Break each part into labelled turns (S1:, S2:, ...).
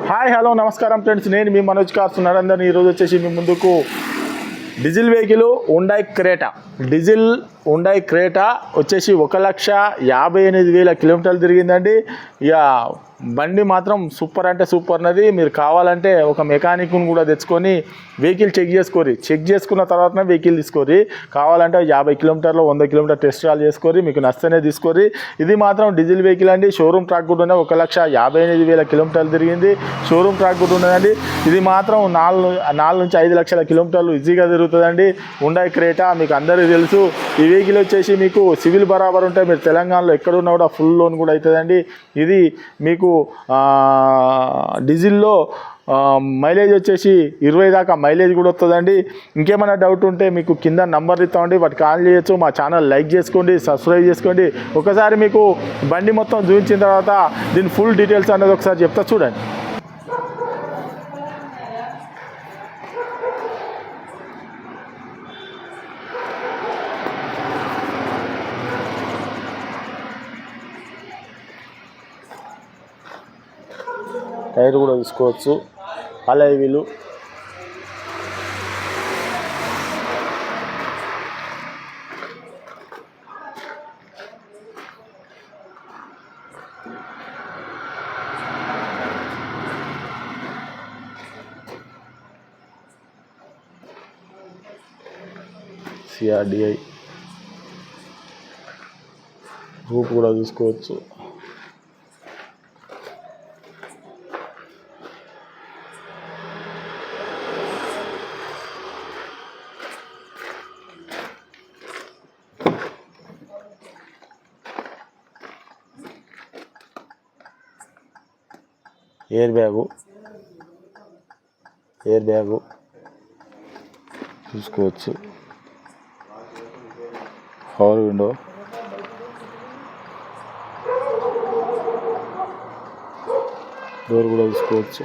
S1: Hi hello నమస్కారం friends, నేను మీ Manoj cars Narender. ఈరోజు వచ్చేసి మీ ముందుకు డీజిల్ వెహికల్ హుండాయ్ క్రేటా వచ్చేసి 1,58,000 కిలోమీటర్లు తిరిగిందండి. ఇక బండి మాత్రం సూపర్ అంటే సూపర్ ఉన్నది. మీరు కావాలంటే ఒక మెకానిక్ను కూడా తెచ్చుకొని వెహికల్ చెక్ చేసుకున్న తర్వాతనే వెహికల్ తీసుకోరి. కావాలంటే 50 కిలోమీటర్లు 100 కిలోమీటర్ టెస్ట్ డ్రైవ్ చేసుకోరి, మీకు నచ్చితేనే తీసుకోరి. ఇది మాత్రం డీజిల్ వెహికల్ అండి. షోరూమ్ ట్రాక్ కూడా ఉన్నది. 1,58,000 కిలోమీటర్లు తిరిగింది. షోరూమ్ ట్రాక్ కూడా ఉన్నదండి. ఇది మాత్రం 4 నుంచి 5 లక్షల కిలోమీటర్లు ఈజీగా తిరుగుతుందండి. హుండాయ్ క్రేటా మీకు అందరికీ తెలుసు. ఈ వెహికల్ వచ్చేసి మీకు సివిల్ బరాబర్ ఉంటే మీరు తెలంగాణలో ఎక్కడున్నా కూడా ఫుల్ లోన్ కూడా అవుతుందండి. ఇది మీకు డీజిల్లో మైలేజ్ వచ్చేసి 20 దాకా మైలేజ్ కూడా వస్తుందండి. ఇంకేమైనా డౌట్ ఉంటే మీకు కింద నంబర్ ఇస్తామండి, వాటి కాల్ చేయొచ్చు. మా ఛానల్ లైక్ చేసుకోండి, సబ్స్క్రైబ్ చేసుకోండి. ఒకసారి మీకు బండి మొత్తం చూపించిన తర్వాత దీని ఫుల్ డీటెయిల్స్ అనేది ఒకసారి చెప్తా చూడండి. టైర్ కూడా తీసుకోవచ్చు, అలాయ్ వీలు, CRDI రూప్ కూడా చూసుకోవచ్చు. ఎయిర్ బ్యాగు చూసుకోవచ్చు. పవర్ విండో, డోర్ కూడా చూసుకోవచ్చు.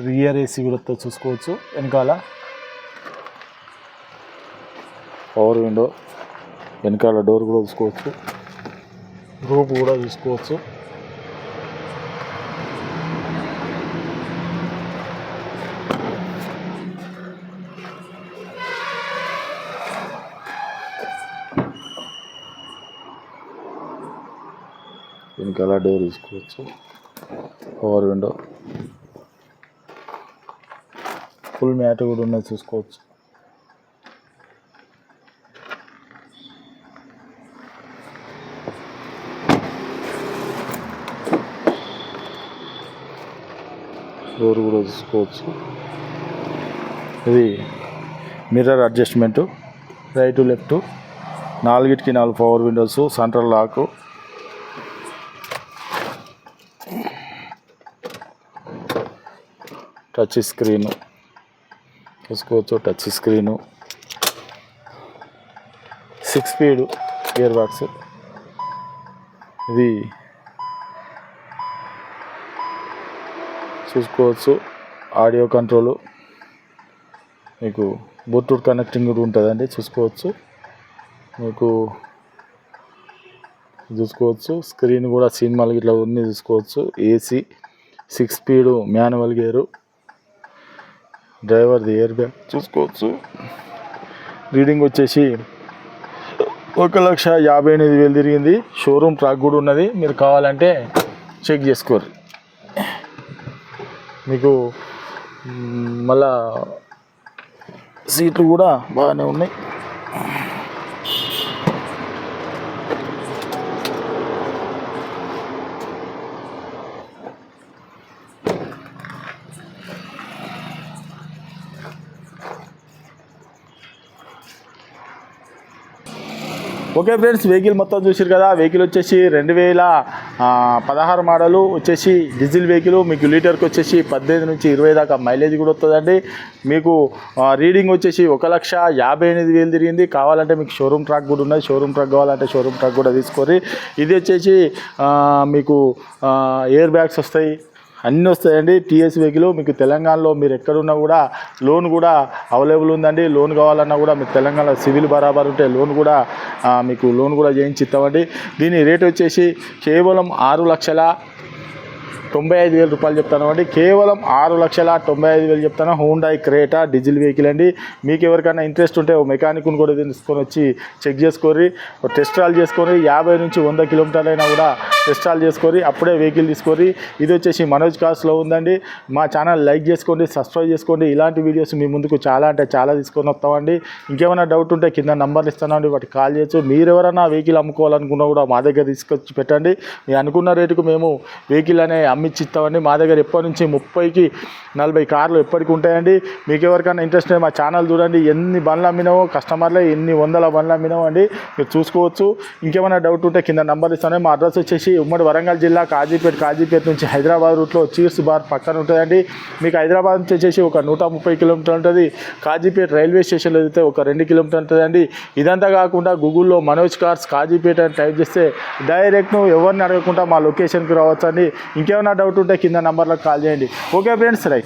S1: రియర్ AC కూడా చూసుకోవచ్చు. వెనకాల పవర్ విండో, వెనకాల డోర్ కూడా చూసుకోవచ్చు. రూప్ కూడా చూసుకోవచ్చు. వెనకాల డోర్ చూసుకోవచ్చు. పవర్ విండో, ఫుల్ మ్యాట్ కూడా ఉన్నది చూసుకోవచ్చు. డోర్ కూడా చూసుకోవచ్చు. ఇది మిర్రర్ అడ్జస్ట్మెంటు, రైట్ లెఫ్ట్, 4కి 4 power windows, central lock, touch screen చూసుకోవచ్చు. 6 స్పీడ్ గేర్ బాక్స్. ఇది చూసుకోవచ్చు. ఆడియో కంట్రోలు, మీకు బ్లూటూత్ కనెక్టింగ్ కూడా ఉంటుందండి చూసుకోవచ్చు. మీకు చూసుకోవచ్చు. స్క్రీన్ కూడా సినిమాలు ఇట్లా ఉంది చూసుకోవచ్చు. AC, 6 స్పీడ్ మాన్యువల్ గేరు, డ్రైవర్ది ఎయిర్ బ్యాగ్ చూసుకోవచ్చు. రీడింగ్ వచ్చేసి 1,58,000 తిరిగింది. షోరూమ్ ట్రాక్ కూడా ఉన్నది. మీరు కావాలంటే చెక్ చేసుకోరు. మీకు మళ్ళా సీట్లు కూడా బాగానే ఉన్నాయి. ఓకే ఫ్రెండ్స్, వెహికల్ మొత్తం చూసారు కదా. వెహికల్ వచ్చేసి 2016 మోడలు వచ్చేసి డీజిల్ వెహికల్. మీకు లీటర్కి వచ్చేసి 18 నుంచి 20 దాకా మైలేజ్ కూడా వస్తుందండి. మీకు రీడింగ్ వచ్చేసి 1,58,000 తిరిగింది. కావాలంటే మీకు షోరూమ్ ట్రాక్ కూడా ఉన్నది. షోరూమ్ ట్రాక్ కావాలంటే షోరూమ్ ట్రాక్ కూడా తీసుకోరి. ఇది వచ్చేసి మీకు ఎయిర్ బ్యాగ్స్ వస్తాయి, అన్నీ వస్తాయండి. టీఎస్ వెహికల్ మీకు తెలంగాణలో మీరు ఎక్కడున్నా కూడా లోన్ కూడా అవైలబుల్ ఉందండి. లోన్ కావాలన్నా కూడా మీకు తెలంగాణ సివిల్ బరాబర్ ఉంటే లోన్ కూడా మీకు లోన్ కూడా చేయించి ఇస్తామండి. దీని రేట్ వచ్చేసి కేవలం 6,95,000 రూపాయలు చెప్తాను అండి. కేవలం 6,95,000 చెప్తాను. హోండాయ్ క్రేటా డీజిల్ వెహికల్ అండి. మీకు ఎవరికైనా ఇంట్రెస్ట్ ఉంటే మెకానిక్ని కూడా తీసుకొని వచ్చి చెక్ చేసుకోరి, టెస్ట్ డ్రైవ్ చేసుకొని 50 నుంచి 100 కిలోమీటర్లు అయినా కూడా టెస్ట్ డ్రైవ్ చేసుకొని అప్పుడే వెహికల్ తీసుకోరి. ఇది వచ్చేసి మనోజ్ కార్స్లో ఉందండి. మా ఛానల్ లైక్ చేసుకోండి, సబ్స్క్రైబ్ చేసుకోండి. ఇలాంటి వీడియోస్ మీ ముందుకు చాలా అంటే చాలా తీసుకొని వస్తామండి. ఇంకేమైనా డౌట్ ఉంటే కింద నంబర్లు ఇస్తానండి, వాటికి కాల్ చేయొచ్చు. మీరు ఎవరైనా వెహికల్ అమ్ముకోవాలనుకున్నా కూడా మా దగ్గర తీసుకొచ్చి పెట్టండి. మీరు అనుకున్న రేటుకు మేము వెహికల్ అనే అమ్మిచ్చిస్తామండి. మా దగ్గర ఎప్పటి నుంచి 30-40 కార్లు ఎప్పటికి ఉంటాయండి. మీకు ఎవరికైనా ఇంట్రెస్ట్ మా ఛానల్ చూడండి. ఎన్ని బండ్లు అమ్మినామో కస్టమర్లే ఎన్ని వందల బండ్లు అమ్మినామో అండి, మీరు చూసుకోవచ్చు. ఇంకేమైనా డౌట్ ఉంటే కింద నంబర్ ఇస్తాను. మా అడ్రస్ వచ్చేసి ఉమ్మడి వరంగల్ జిల్లా కాజీపేట నుంచి హైదరాబాద్ రూట్లో చీర్స్ బార్ పక్కన ఉంటుందండి. మీకు హైదరాబాద్ నుంచి వచ్చేసి ఒక 130 కిలోమీటర్లు ఉంటుంది. కాజీపేట రైల్వే స్టేషన్లో అయితే ఒక 2 కిలోమీటర్లు ఉంటుందండి. ఇదంతా కాకుండా గూగుల్లో మనోజ్ కార్స్ కాజీపేట అని టైప్ చేస్తే డైరెక్ట్ ఎవరిని అడగకుండా మా లొకేషన్కి రావచ్చు అండి. ఇంకేమైనా డౌట్ ఉంటే కింద నంబర్లకు కాల్ చేయండి. Okay friends, right.